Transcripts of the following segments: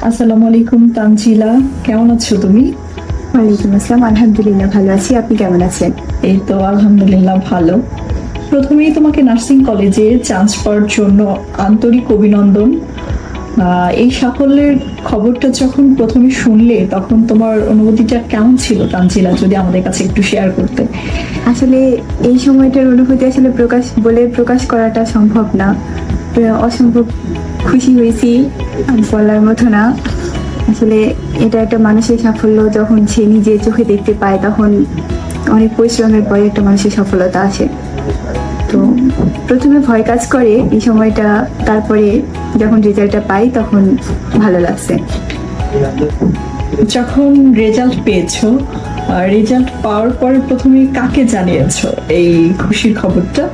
আসসালামু আলাইকুম তানজিলা, কেমন আছো তুমি? ওয়ালাইকুম আসসালাম, আলহামদুলিল্লাহ ভালো আছি। আপনি কেমন আছেন? এই তো আলহামদুলিল্লাহ ভালো। প্রথমেই তোমাকে নার্সিং কলেজে চান্স পাওয়ার জন্য আন্তরিক অভিনন্দন। এই সাফল্যের খবরটা যখন প্রথমে শুনলে তখন তোমার অনুভূতিটা কেমন ছিল তানজিলা, যদি আমাদের কাছে একটু শেয়ার করতে। আসলে এই সময়টার অনুভূতি আসলে প্রকাশ করাটা সম্ভব না। অসম্ভব খুশি হয়েছি, আর বলার মতো না। আসলে এটা একটা মানুষের সাফল্য, যখন সে নিজে চোখে দেখতে পায় তখন অনেক পরিশ্রমের পরে একটা মানুষের সফলতা আসে। তো প্রথমে ভয় কাজ করে এই সময়টা, তারপরে যখন রেজাল্টটা পাই তখন ভালো লাগছে। যখন রেজাল্ট পেয়েছো, রেজাল্ট পাওয়ার পরে প্রথমে কাকে জানিয়েছো এই খুশির খবরটা?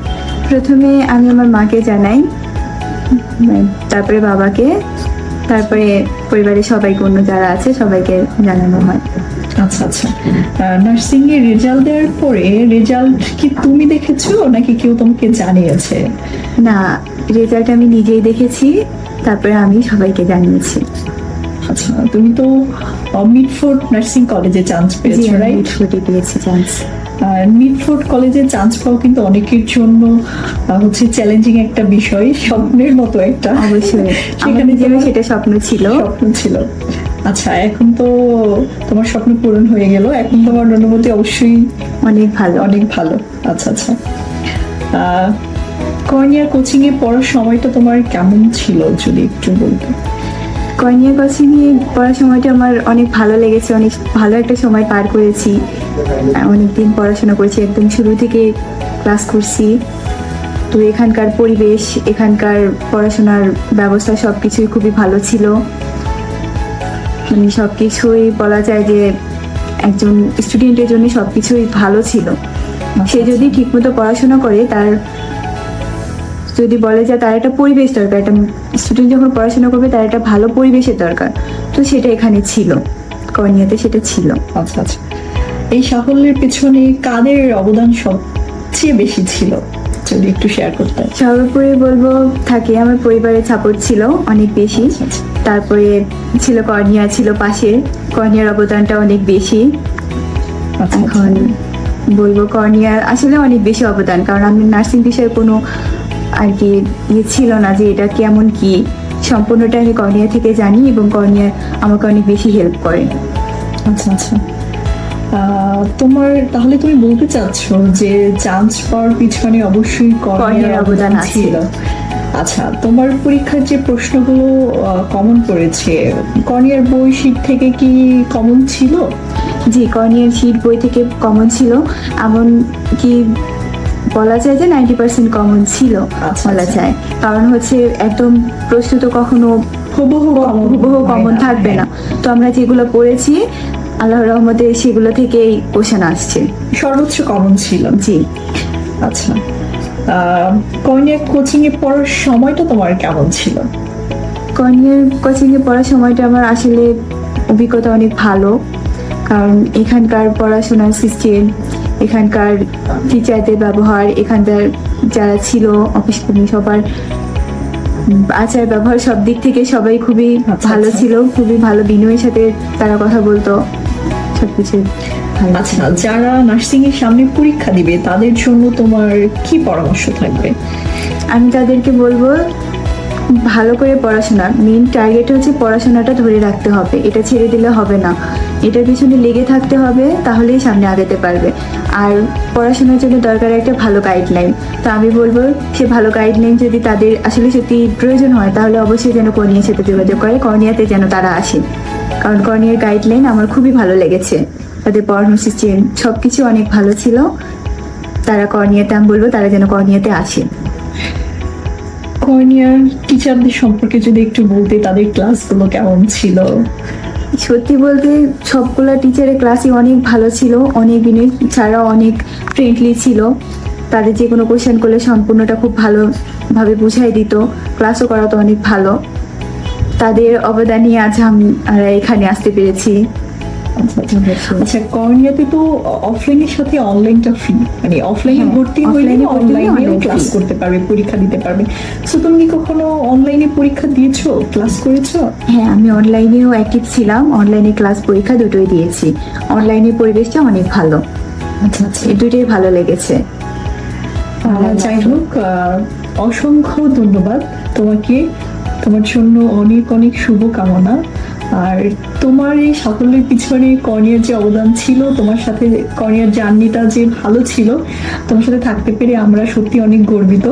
প্রথমে আমি আমার মাকে জানাই, তারপরে বাবাকে, তারপরে পরিবারের সবাইকে, অন্য যারা আছে সবাইকে জানানো হয়। আচ্ছা আচ্ছা। নার্সিং এর রেজাল্ট দেওয়ার পরে রেজাল্ট কি তুমি দেখেছো নাকি কেউ তোমাকে জানিয়েছে? না, রেজাল্ট আমি নিজেই দেখেছি, তারপরে আমি সবাইকে জানিয়েছি। আচ্ছা, তুমি তো মিডফোর্ড নার্সিং কলেজে চান্স জি, পেয়েছো, আমি রাইট? ছুটি পেয়েছি চান্স। মিডফোর্ড কলেজে চান্স পাওয়া কিন্তু অনেকের জন্য হচ্ছে চ্যালেঞ্জিং একটা বিষয়, স্বপ্নের মতো একটা। অবশ্যই সেখানে আমার নিজেরও তোমার সেটা স্বপ্ন ছিল। স্বপ্ন ছিল। আচ্ছা, এখন তো তোমার স্বপ্ন পূরণ হয়ে গেল, এখন তোমার অনুভূতি অবশ্যই অনেক ভালো। অনেক ভালো। আচ্ছা আচ্ছা। কর্নিয়া কোচিং এ পড়ার সময়টা তোমার কেমন ছিল যদি একটু বলতে। কর্নিয়া কোচিং এ পড়ার সময়টা আমার অনেক ভালো লেগেছে, অনেক ভালো একটা সময় পার করেছি। অনেকদিন পড়াশোনা করেছি, একদম শুরু থেকে ক্লাস করছি। তো এখানকার পরিবেশ, এখানকার পড়াশোনার ব্যবস্থা সবকিছুই খুবই ভালো ছিল। মানে সবকিছুই বলা যায় যে একজন স্টুডেন্টের জন্য সবকিছুই ভালো ছিল। সে যদি ঠিকমতো পড়াশোনা করে, তার যদি বলে যে তার একটা পরিবেশ দরকার, একটা স্টুডেন্ট যখন পড়াশোনা করবে তার একটা ভালো পরিবেশের দরকার, তো সেটা এখানে ছিল, কর্নিয়াতে সেটা ছিল। আচ্ছা আচ্ছা। এই সাফল্যের পেছনে কাদের অবদান সবচেয়ে বেশি ছিল যদি একটু শেয়ার করতে। সর্বোপরি বলবো থাকে আমার পরিবারের সাপোর্ট ছিল অনেক বেশি। তারপরে ছিল কর্নিয়া, ছিল পাশে, কর্নিয়ার অবদানটা অনেক বেশি। আচ্ছা, এখন বলবো কর্নিয়ার আসলে অনেক বেশি অবদান, কারণ আমি নার্সিং বিষয়ে কোনো আর কি ছিল না যে এটা কেমন কি, সম্পূর্ণটা আমি কর্নিয়া থেকে জানি, এবং কর্নিয়া আমাকে অনেক বেশি হেল্প করে। আচ্ছা আচ্ছা। তোমার তাহলে তুমি বলতে চাচ্ছ যে চান্স পাওয়ার পিছনে অবশ্যই কর্নিয়ার অবদান ছিল। আচ্ছা, তোমার পরীক্ষার যে প্রশ্নগুলো কমন পড়েছে, কর্নিয়ার বই শীট থেকে কি কমন ছিল? জি, কর্নিয়ার শীট বই থেকে কমন ছিল, এমন কি বলা যায় যে 90% কমন ছিল বলা যায়। কারণ হচ্ছে একদম প্রশ্ন তো কখনো হুবহু কমন থাকবে না। তো আমরা যেগুলো পড়েছি আল্লাহর রহমতে সেগুলো থেকেই কোশ্চেন আসছে। সর্বোচ্চ কমন ছিল। জি। আচ্ছা, কর্নিয়া কোচিং এ পড়ার সময়টা তোমার কেমন ছিল? কর্নিয়ার কোচিং এ পড়ার সময়টা আমার আসলে অভিজ্ঞতা অনেক ভালো, কারণ এখানকার পড়াশোনার সিস্টেম, এখানকার টিচারদের ব্যবহার, এখানকার যারা ছিল অফিস কর্মী, সবার আচার ব্যবহার, সব দিক থেকে সবাই খুবই ভালো ছিল, খুবই ভালো বিনয়ের সাথে তারা কথা বলতো, সবকিছু। আচ্ছা, যারা নার্সিং এর সামনে পরীক্ষা দিবে তাদের জন্য তোমার কি পরামর্শ থাকবে? আমি তাদেরকে বলবো ভালো করে পড়াশোনা, মেইন টার্গেট হচ্ছে পড়াশোনাটা ধরে রাখতে হবে, এটা ছেড়ে দিলে হবে না, এটার পিছনে লেগে থাকতে হবে, তাহলেই সামনে আগাতে পারবে। আর পড়াশোনার জন্য দরকার একটা ভালো গাইডলাইন। তো আমি বলবো সে ভালো গাইডলাইন যদি তাদের আসলে সত্যি প্রয়োজন হয়, তাহলে অবশ্যই যেন কর্নিয়ার সাথে যোগাযোগ করে, কর্নিয়াতে যেন তারা আসে, কারণ কর্নিয়ার গাইডলাইন আমার খুবই ভালো লেগেছে, তাদের পড়ানোর সিস্টেম সবকিছু অনেক ভালো ছিল। তারা কর্নিয়াতে, আমি বলবো তারা যেন কর্নিয়াতে আসে। কর্নিয়ার টিচারদের সম্পর্কে যদি একটু বলতে, তাদের ক্লাসগুলো কেমন ছিল? সত্যি বলতে সবগুলা টিচারের ক্লাসই অনেক ভালো ছিল, অনেক বিনয়, ছাড়া অনেক ফ্রেন্ডলি ছিল। তাদের যে কোনো কোশ্চেন করলে সম্পূর্ণটা খুব ভালোভাবে বুঝাই দিত, ক্লাসও করাতো অনেক ভালো। তাদের অবদানই আজ আমরা এখানে আসতে পেরেছি। আচ্ছা আচ্ছা অবশ্যই। আচ্ছা, কর্নিয়াতে তো অফলাইনের সাথে অনলাইনটা ফ্রি, মানে অফলাইনে হ্যাঁ, ভর্তি হইলে offline এ ভর্তি হলে অনলাইনেও online ক্লাস free। করতে পারবে, পরীক্ষা দিতে পারবে। সো তুমি কি কখনো অনলাইনে পরীক্ষা দিয়েছো, ক্লাস করেছো? হ্যাঁ, আমি অনলাইনেও অ্যাক্টিভ ছিলাম, অনলাইনে ক্লাস পরীক্ষা দুটোই দিয়েছি। অনলাইনের পরিবেশটা অনেক ভালো, আচ্ছা আচ্ছা। এই দুটোই ভালো লেগেছে। যাই হোক, অসংখ্য ধন্যবাদ তোমাকে, তোমার জন্য অনেক অনেক শুভকামনা। আর তোমার এই সাফল্যের পিছনে কর্নিয়ার যে অবদান ছিল, তোমার সাথে কর্নিয়ার জার্নিটা যে ভালো ছিল, তোমার সাথে থাকতে পেরে আমরা সত্যি অনেক গর্বিত।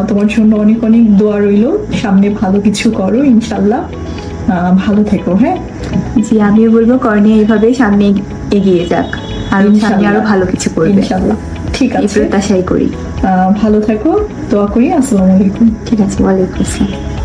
তোমার জন্য অনেক অনেক দোয়া রইলো, সামনে ভালো কিছু করো ইনশাল্লাহ। ভালো থেকো। হ্যাঁ জি, আমিও বলবো কর্নিয়া এইভাবে সামনে এগিয়ে যাক, আর সামনে ইনশাল্লাহ। আরো ভালো কিছু করবে, ইনশাল্লাহ। ঠিক এই আছে, প্রত্যাশাই করি। ভালো থাকো, দোয়া করি। আসসালামু আলাইকুম। ঠিক আছে, ওয়ালাইকুম আসসালাম।